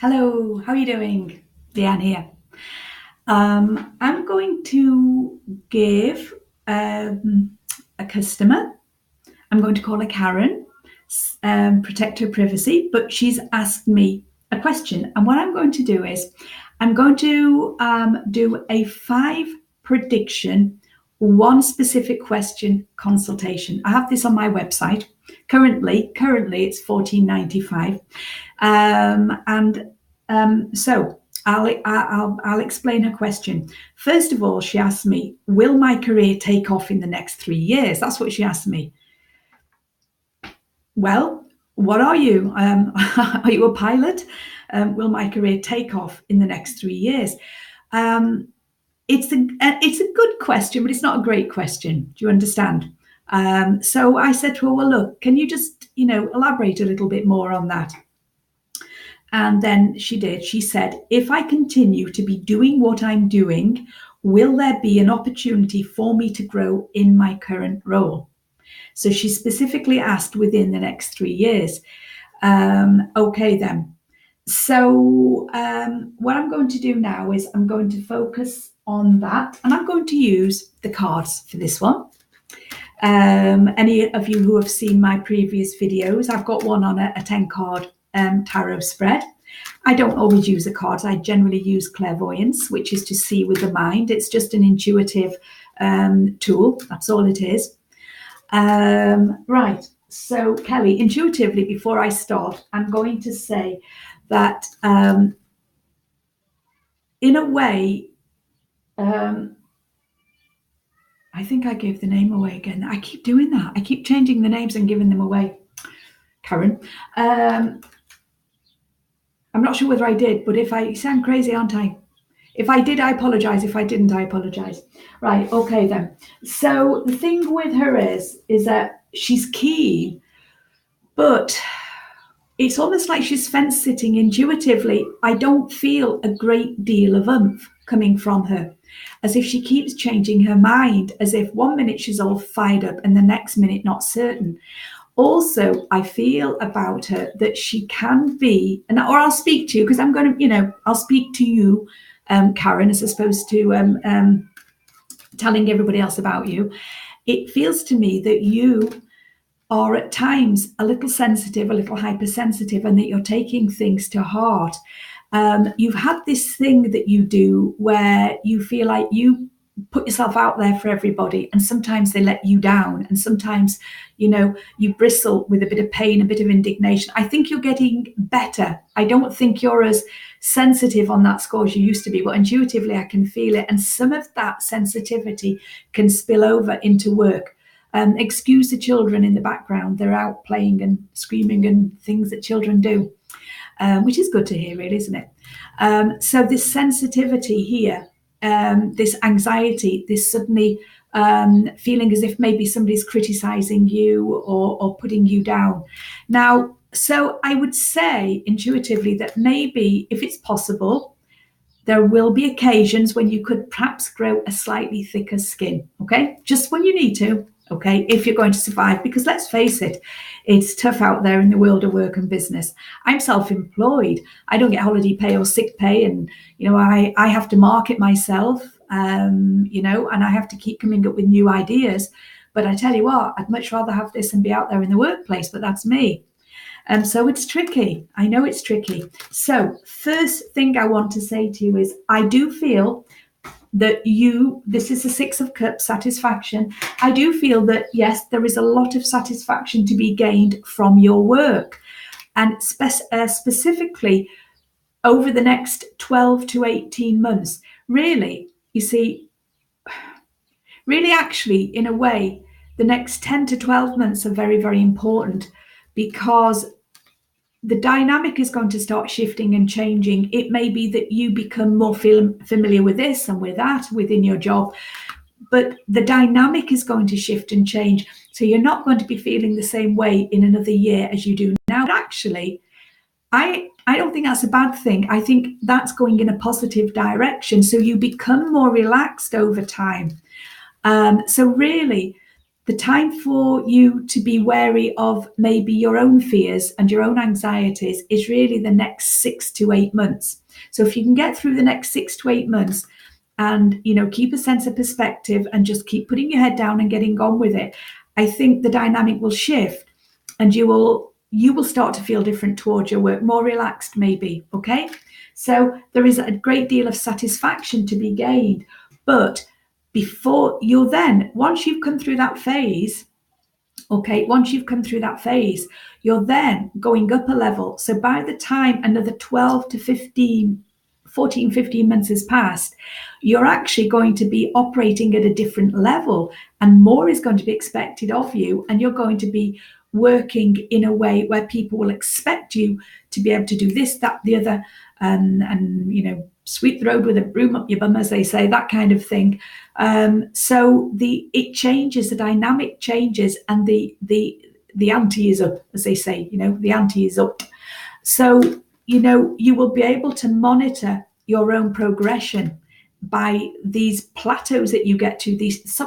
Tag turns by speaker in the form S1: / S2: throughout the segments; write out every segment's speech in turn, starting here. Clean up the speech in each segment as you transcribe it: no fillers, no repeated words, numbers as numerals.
S1: Hello, how are you doing? Leanne here. I'm going to give a customer, I'm going to call her Karen, protect her privacy, but she's asked me a question. And what I'm going to do is I'm going to do a 5 prediction, one specific question consultation. I have this on my website. Currently it's $14.95. So I'll explain her question. First of all, she asked me, will my career take off in the next 3 years? That's what she asked me. Well, what are you? Are you a pilot? Will my career take off in the next 3 years? It's a good question, but it's not a great question. Do you understand? So I said to her, well, look, can you just, elaborate a little bit more on that? And then she did. She said, if I continue to be doing what I'm doing, will there be an opportunity for me to grow in my current role? So she specifically asked within the next 3 years. Okay, then. So what I'm going to do now is I'm going to focus on that, and I'm going to use the cards for this one. Any of you who have seen my previous videos, I've got one on a 10 card tarot spread. I don't always use the cards. I generally use clairvoyance, which is to see with the mind. It's just an intuitive tool. That's all it is. Right. So, Kelly, intuitively, before I start, I'm going to say that in a way, I think I gave the name away again. I keep doing that. I keep changing the names and giving them away. Karen. I'm not sure whether I did, but if I sound crazy, aren't I? If I did, I apologize. If I didn't, I apologize. Right, okay then. So the thing with her is that she's keen, but it's almost like she's fence sitting intuitively. I don't feel a great deal of oomph coming from her, as if she keeps changing her mind, as if one minute she's all fired up and the next minute not certain. Also, I feel about her that she can be, or I'll speak to you, because I'm going to, I'll speak to you, Karen, as opposed to telling everybody else about you. It feels to me that you are at times a little sensitive, a little hypersensitive, and that you're taking things to heart. You've had this thing that you do where you feel like you put yourself out there for everybody, and sometimes they let you down, and sometimes you bristle with a bit of pain, a bit of indignation. I think you're getting better. I don't think you're as sensitive on that score as you used to be, but intuitively I can feel it, and some of that sensitivity can spill over into work. Excuse the children in the background. They're out playing and screaming and things that children do, which is good to hear, really, isn't it? So this sensitivity here, this anxiety, this suddenly feeling as if maybe somebody's criticizing you or putting you down. Now, so I would say intuitively that maybe if it's possible, there will be occasions when you could perhaps grow a slightly thicker skin, okay? Just when you need to, okay, if you're going to survive, because let's face it, it's tough out there in the world of work and business. I'm self-employed. I don't get holiday pay or sick pay, and I have to market myself, and I have to keep coming up with new ideas. But I tell you what, I'd much rather have this and be out there in the workplace, but that's me. So it's tricky. I know it's tricky. So first thing I want to say to you is I do feel that this is the 6 of Cups, satisfaction. I do feel that, yes, there is a lot of satisfaction to be gained from your work. And specifically over the next 12 to 18 months, really, you see, really actually, in a way, the next 10 to 12 months are very, very important, because the dynamic is going to start shifting and changing. It may be that you become more familiar with this and with that within your job, but the dynamic is going to shift and change. So you're not going to be feeling the same way in another year as you do now. But actually, I don't think that's a bad thing. I think that's going in a positive direction. So you become more relaxed over time. So really, the time for you to be wary of maybe your own fears and your own anxieties is really the next 6 to 8 months. So if you can get through the next 6 to 8 months and, keep a sense of perspective and just keep putting your head down and getting on with it, I think the dynamic will shift and you will start to feel different towards your work, more relaxed maybe. Okay. So there is a great deal of satisfaction to be gained, but before you're then, once you've come through that phase, you're then going up a level. So by the time another 12 to 15, 14, 15 months has passed, you're actually going to be operating at a different level and more is going to be expected of you. And you're going to be working in a way where people will expect you to be able to do this, that, the other, and sweep the road with a broom up your bum, as they say, that kind of thing. So it changes, the dynamic changes, and the ante is up, as they say. The ante is up. So you will be able to monitor your own progression by these plateaus that you get to,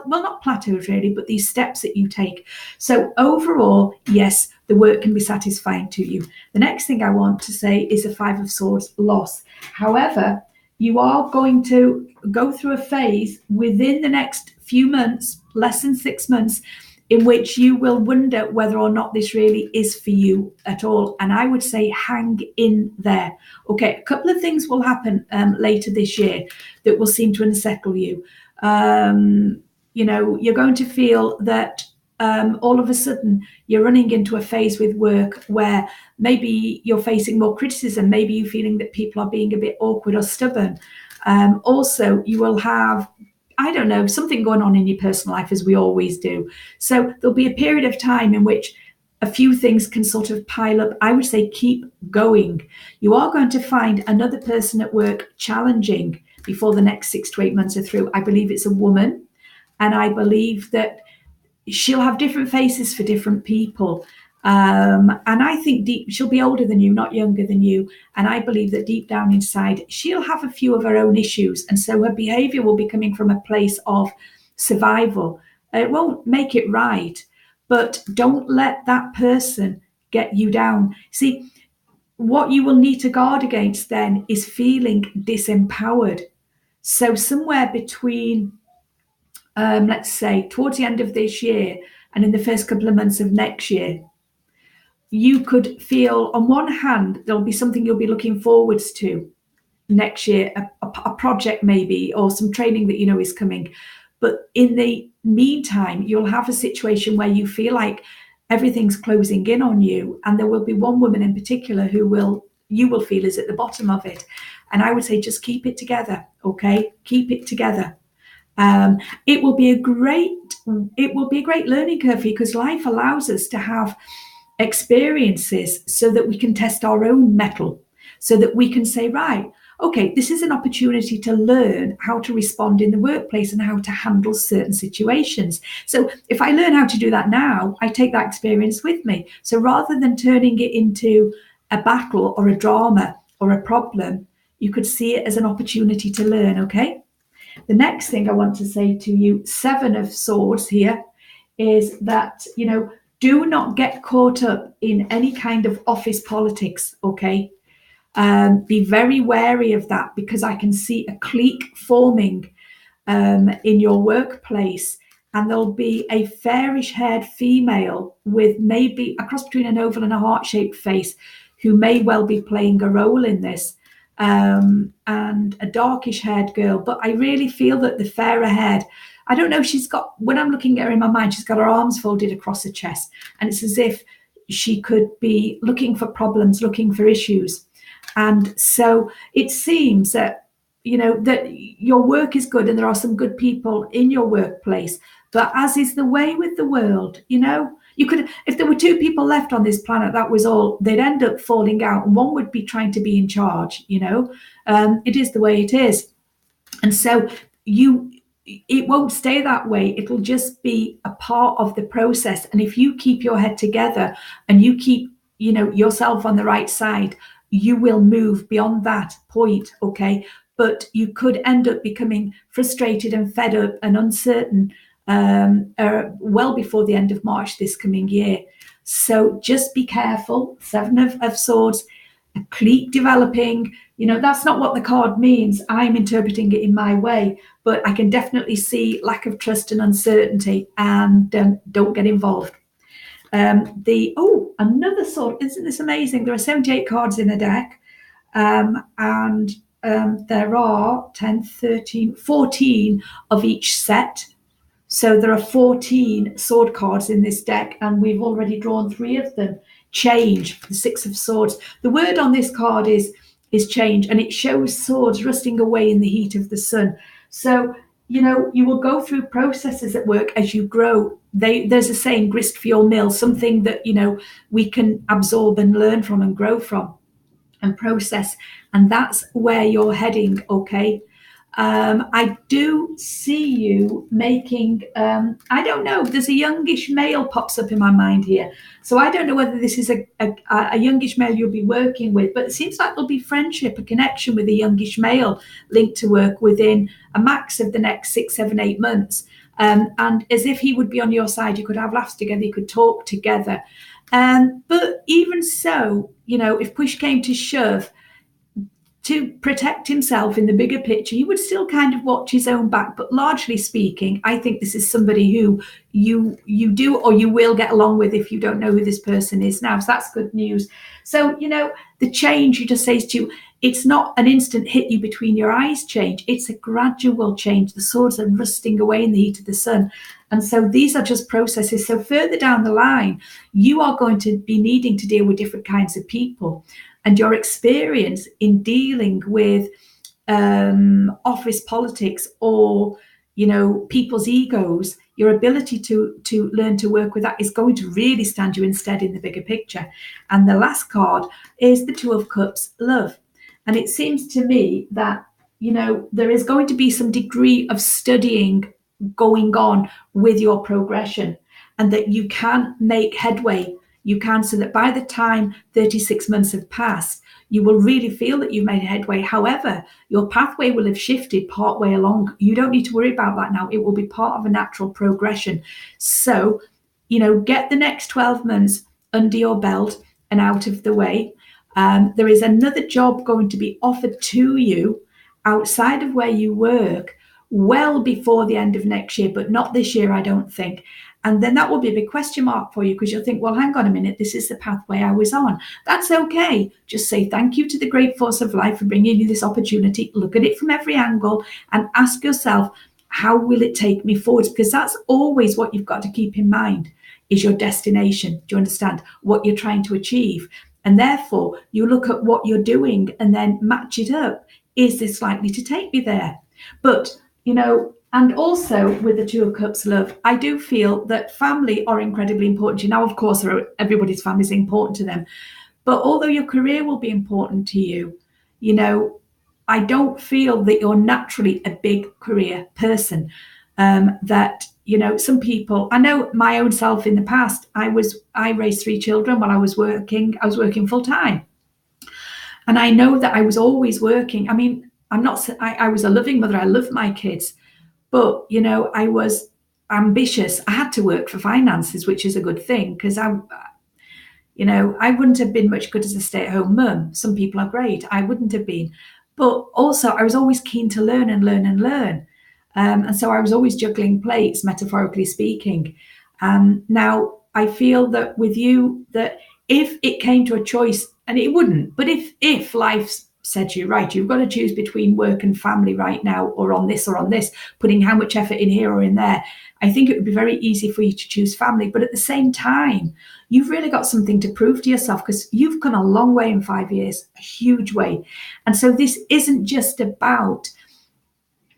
S1: not plateaus really, but these steps that you take. So overall, yes, the work can be satisfying to you. The next thing I want to say is a Five of Swords, loss. However, you are going to go through a phase within the next few months, less than 6 months, in which you will wonder whether or not this really is for you at all. And I would say hang in there. Okay, a couple of things will happen later this year that will seem to unsettle you. You're going to feel that all of a sudden you're running into a phase with work where maybe you're facing more criticism, maybe you're feeling that people are being a bit awkward or stubborn. Also, you will have, I don't know, something going on in your personal life, as we always do. So there'll be a period of time in which a few things can sort of pile up. I would say keep going. You are going to find another person at work challenging before the next 6 to 8 months are through. I believe it's a woman, and I believe that she'll have different faces for different people. And I think she'll be older than you, not younger than you. And I believe that deep down inside, she'll have a few of her own issues. And so her behavior will be coming from a place of survival. It won't make it right, but don't let that person get you down. See, what you will need to guard against then is feeling disempowered. So somewhere between, let's say, towards the end of this year and in the first couple of months of next year, you could feel, on one hand, there'll be something you'll be looking forwards to next year, a project maybe, or some training that is coming. But in the meantime, you'll have a situation where you feel like everything's closing in on you, and there will be one woman in particular who you will feel is at the bottom of it. And I would say just keep it together, okay? Keep it together. It will be a great learning curve for you, because life allows us to have experiences so that we can test our own mettle, so that we can say, right, okay, this is an opportunity to learn how to respond in the workplace and how to handle certain situations. So if I learn how to do that now, I take that experience with me. So rather than turning it into a battle or a drama or a problem, you could see it as an opportunity to learn, okay? The next thing I want to say to you, Seven of Swords here, is that, do not get caught up in any kind of office politics, okay? Be very wary of that, because I can see a clique forming in your workplace, and there'll be a fairish-haired female with maybe a cross between an oval and a heart-shaped face who may well be playing a role in this, and a darkish-haired girl. But I really feel that the fairer-haired, I don't know, when I'm looking at her in my mind, she's got her arms folded across her chest, and it's as if she could be looking for problems, looking for issues. And so it seems that, that your work is good and there are some good people in your workplace. But as is the way with the world, you could, if there were 2 people left on this planet, that was all, they'd end up falling out, and one would be trying to be in charge. It is the way it is. And so it won't stay that way. It'll just be a part of the process. And if you keep your head together and you keep, yourself on the right side, you will move beyond that point, okay? But you could end up becoming frustrated and fed up and uncertain well before the end of March this coming year. So just be careful. Seven of Swords, keep developing. That's not what the card means. I'm interpreting it in my way, but I can definitely see lack of trust and uncertainty, and don't get involved. Another sword. Isn't this amazing? There are 78 cards in a deck, and there are 10, 13, 14 of each set. So there are 14 sword cards in this deck, and we've already drawn 3 of them. Change, the 6 of Swords. The word on this card is change, and it shows swords rusting away in the heat of the sun. So, you will go through processes at work as you grow. There's a saying, grist for your mill, something that, we can absorb and learn from and grow from and process. And that's where you're heading, okay? I do see you making, I don't know, there's a youngish male pops up in my mind here. So I don't know whether this is a youngish male you'll be working with, but it seems like there'll be friendship, a connection with a youngish male linked to work within a max of the next 6, 7, 8 months. And as if he would be on your side, you could have laughs together, you could talk together. But even so, if push came to shove, to protect himself in the bigger picture, he would still kind of watch his own back. But largely speaking, I think this is somebody who you do or you will get along with if you don't know who this person is now. So that's good news. So, the change, you just say to you, it's not an instant hit you between your eyes change. It's a gradual change. The swords are rusting away in the heat of the sun. And so these are just processes. So further down the line, you are going to be needing to deal with different kinds of people. And your experience in dealing with office politics or, people's egos, your ability to learn to work with that is going to really stand you in stead in the bigger picture. And the last card is the Two of Cups, love. And it seems to me that, there is going to be some degree of studying going on with your progression, and that you can make headway. You can, so that by the time 36 months have passed, you will really feel that you've made headway. However, your pathway will have shifted part way along. You don't need to worry about that now. It will be part of a natural progression. So, get the next 12 months under your belt and out of the way. There is another job going to be offered to you outside of where you work well before the end of next year, but not this year, I don't think. And then that will be a big question mark for you, because you'll think, well, hang on a minute, this is the pathway I was on. That's okay. Just say thank you to the great force of life for bringing you this opportunity. Look at it from every angle and ask yourself, how will it take me forwards? Because that's always what you've got to keep in mind, is your destination. Do you understand what you're trying to achieve? And therefore, you look at what you're doing and then match it up. Is this likely to take me there? But, and also with the Two of Cups, love, I do feel that family are incredibly important to you. Now, of course, everybody's family is important to them. But although your career will be important to you, I don't feel that you're naturally a big career person. That, some people, I know my own self in the past, I raised 3 children while I was working full time. And I know that I was always working. I mean, I was a loving mother. I loved my kids. But, I was ambitious. I had to work for finances, which is a good thing, because I wouldn't have been much good as a stay-at-home mum. Some people are great. I wouldn't have been. But also, I was always keen to learn and learn and learn. And so I was always juggling plates, metaphorically speaking. Now, I feel that with you, that if it came to a choice, and it wouldn't, but if life said to you, right, you've got to choose between work and family right now, or on this, putting how much effort in here or in there, I think it would be very easy for you to choose family. But at the same time, you've really got something to prove to yourself, because you've come a long way in 5 years, a huge way. And so this isn't just about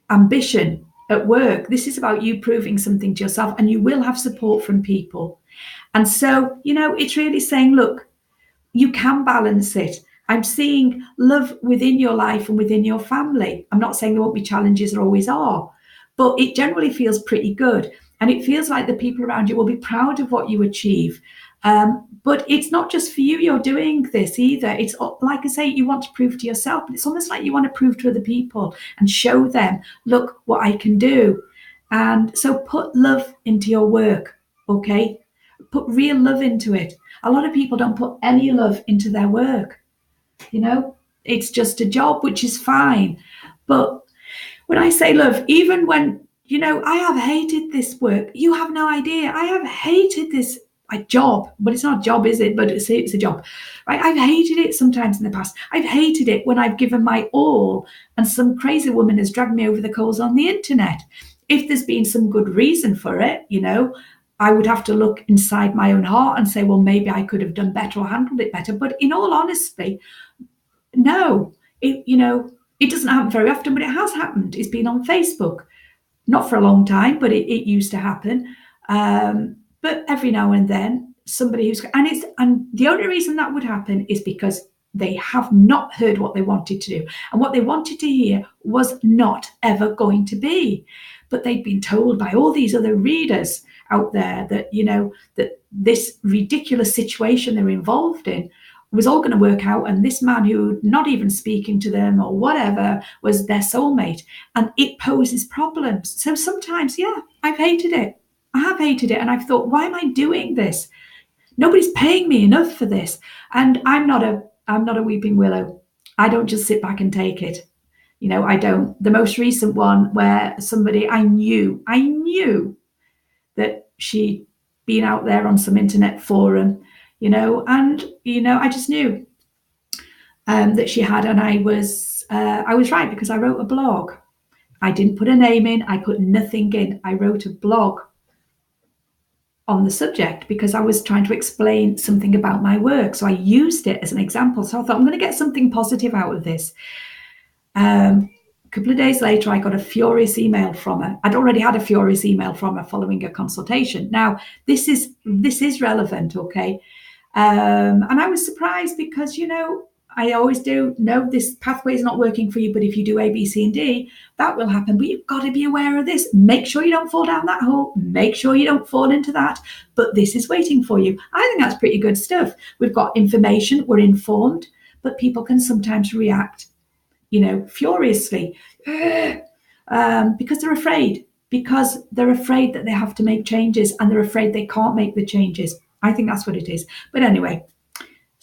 S1: ambition at work. This is about you proving something to yourself, and you will have support from people. And so, it's really saying, look, you can balance it. I'm seeing love within your life and within your family. I'm not saying there won't be challenges, there always are, but it generally feels pretty good. And it feels like the people around you will be proud of what you achieve. But it's not just for you, you're doing this either. It's like I say, you want to prove to yourself, but it's almost like you want to prove to other people and show them, look what I can do. And so put love into your work, okay? Put real love into it. A lot of people don't put any love into their work, you know? It's just a job, which is fine. But when I say love, even when, I have hated this work. You have no idea. I have hated this job, but it's not a job, is it? But it's a job, right? I've hated it sometimes in the past. I've hated it when I've given my all and some crazy woman has dragged me over the coals on the internet. If there's been some good reason for it, I would have to look inside my own heart and say, well, maybe I could have done better or handled it better. But in all honesty, no, it doesn't happen very often, but it has happened. It's been on Facebook, not for a long time, but it used to happen. But every now and then, somebody and the only reason that would happen is because they have not heard what they wanted to do, and what they wanted to hear was not ever going to be. But they'd been told by all these other readers out there that that this ridiculous situation they're involved in was all going to work out, and this man who not even speaking to them or whatever was their soulmate, and it poses problems. So sometimes, I've hated it. I have hated it, and I've thought, why am I doing this? Nobody's paying me enough for this, and I'm not a weeping willow. I don't just sit back and take it. I don't. The most recent one where somebody I knew that she'd been out there on some internet forum, and I just knew that she had, and I was right, because I wrote a blog. I didn't put a name in, I put nothing in. I wrote a blog on the subject because I was trying to explain something about my work. So I used it as an example. So I thought, I'm going to get something positive out of this. A couple of days later, I got a furious email from her. I'd already had a furious email from her following a consultation. Now, this is relevant, okay? And I was surprised because, I always do know this pathway is not working for you, but if you do A, B, C, and D, that will happen. But you've got to be aware of this. Make sure you don't fall down that hole. Make sure you don't fall into that. But this is waiting for you. I think that's pretty good stuff. We've got information, we're informed, but people can sometimes react, furiously because they're afraid. Because they're afraid that they have to make changes, and they're afraid they can't make the changes. I think that's what it is. But anyway,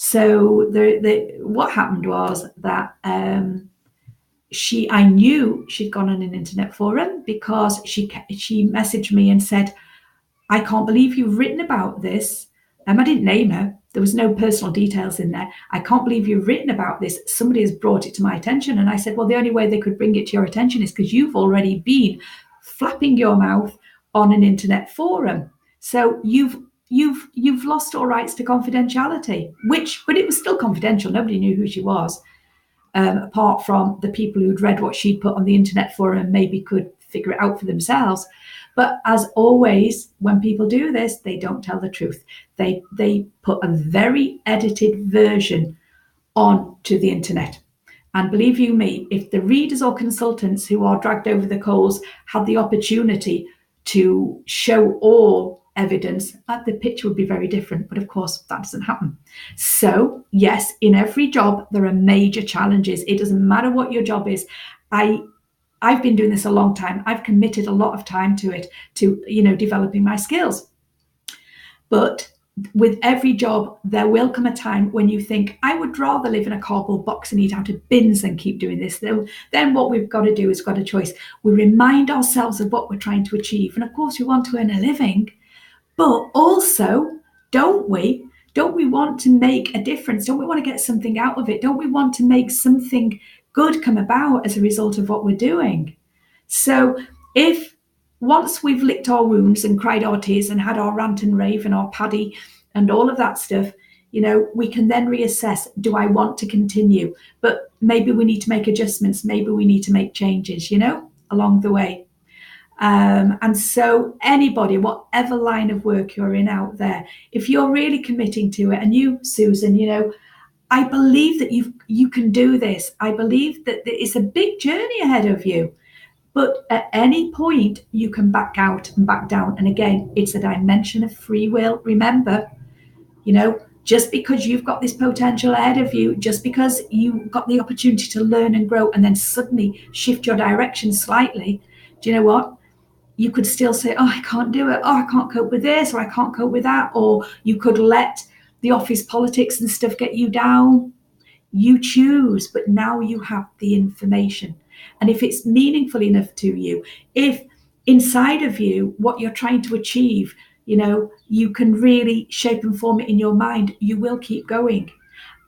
S1: so what happened was that I knew she'd gone on an internet forum because she messaged me and said, I can't believe you've written about this. I didn't name her. There was no personal details in there. I can't believe you've written about this. Somebody has brought it to my attention. And I said, well, the only way they could bring it to your attention is because you've already been flapping your mouth on an internet forum. So you've lost all rights to confidentiality, but it was still confidential. Nobody knew who she was, apart from the people who'd read what she'd put on the internet forum and maybe could figure it out for themselves. But as always, when people do this, they don't tell the truth. They put a very edited version onto the internet. And believe you me, if the readers or consultants who are dragged over the coals had the opportunity to show all evidence, the picture would be very different. But of course, that doesn't happen. So yes, in every job, there are major challenges. It doesn't matter what your job is. I've been doing this a long time. I've committed a lot of time to it, to, developing my skills. But with every job, there will come a time when you think, I would rather live in a cardboard box and eat out of bins than keep doing this. Then what we've got to do is got a choice. We remind ourselves of what we're trying to achieve. And of course, we want to earn a living. But also, don't we want to make a difference? Don't we want to get something out of it? Don't we want to make something good come about as a result of what we're doing? So if once we've licked our wounds and cried our tears and had our rant and rave and our paddy and all of that stuff, we can then reassess, do I want to continue? But maybe we need to make adjustments. Maybe we need to make changes, along the way. And so anybody, whatever line of work you're in out there, if you're really committing to it, and you, Susan, I believe that you can do this. I believe that it's a big journey ahead of you. But at any point, you can back out and back down. And again, it's a dimension of free will. Remember, just because you've got this potential ahead of you, just because you've got the opportunity to learn and grow and then suddenly shift your direction slightly, do you know what? you could still say, oh, I can't do it. Oh, I can't cope with this, or I can't cope with that. Or you could let the office politics and stuff get you down. You choose, but now you have the information. And if it's meaningful enough to you, if inside of you, what you're trying to achieve, you can really shape and form it in your mind, you will keep going.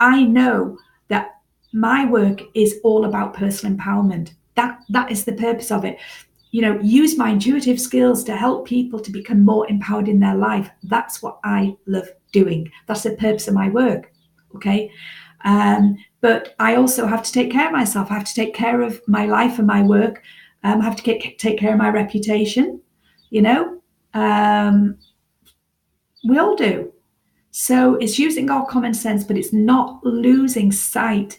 S1: I know that my work is all about personal empowerment. That is the purpose of it. Use my intuitive skills to help people to become more empowered in their life. That's what I love doing. That's the purpose of my work. Okay. But I also have to take care of myself. I have to take care of my life and my work. I have to take care of my reputation. We all do. So it's using our common sense, but it's not losing sight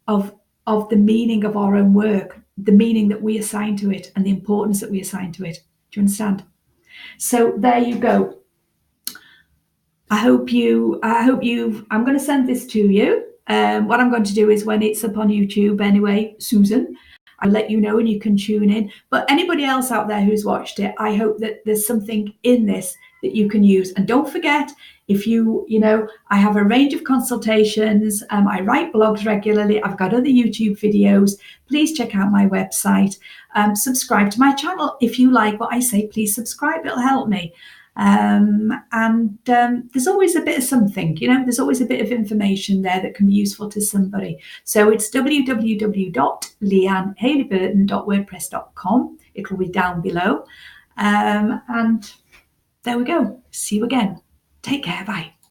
S1: of the meaning of our own work, the meaning that we assign to it, and the importance that we assign to it. Do you understand? So there you go. I'm going to send this to you. What I'm going to do is, when it's up on YouTube anyway, Susan, I'll let you know and you can tune in. But anybody else out there who's watched it, I hope that there's something in this that you can use. And don't forget, if I have a range of consultations. I write blogs regularly. I've got other YouTube videos. Please check out my website. Subscribe to my channel. If you like what I say, please subscribe. It'll help me. There's always a bit of something, there's always a bit of information there that can be useful to somebody. So it's www.leannehaleyburton.wordpress.com. It'll be down below. And there we go. See you again. Take care. Bye.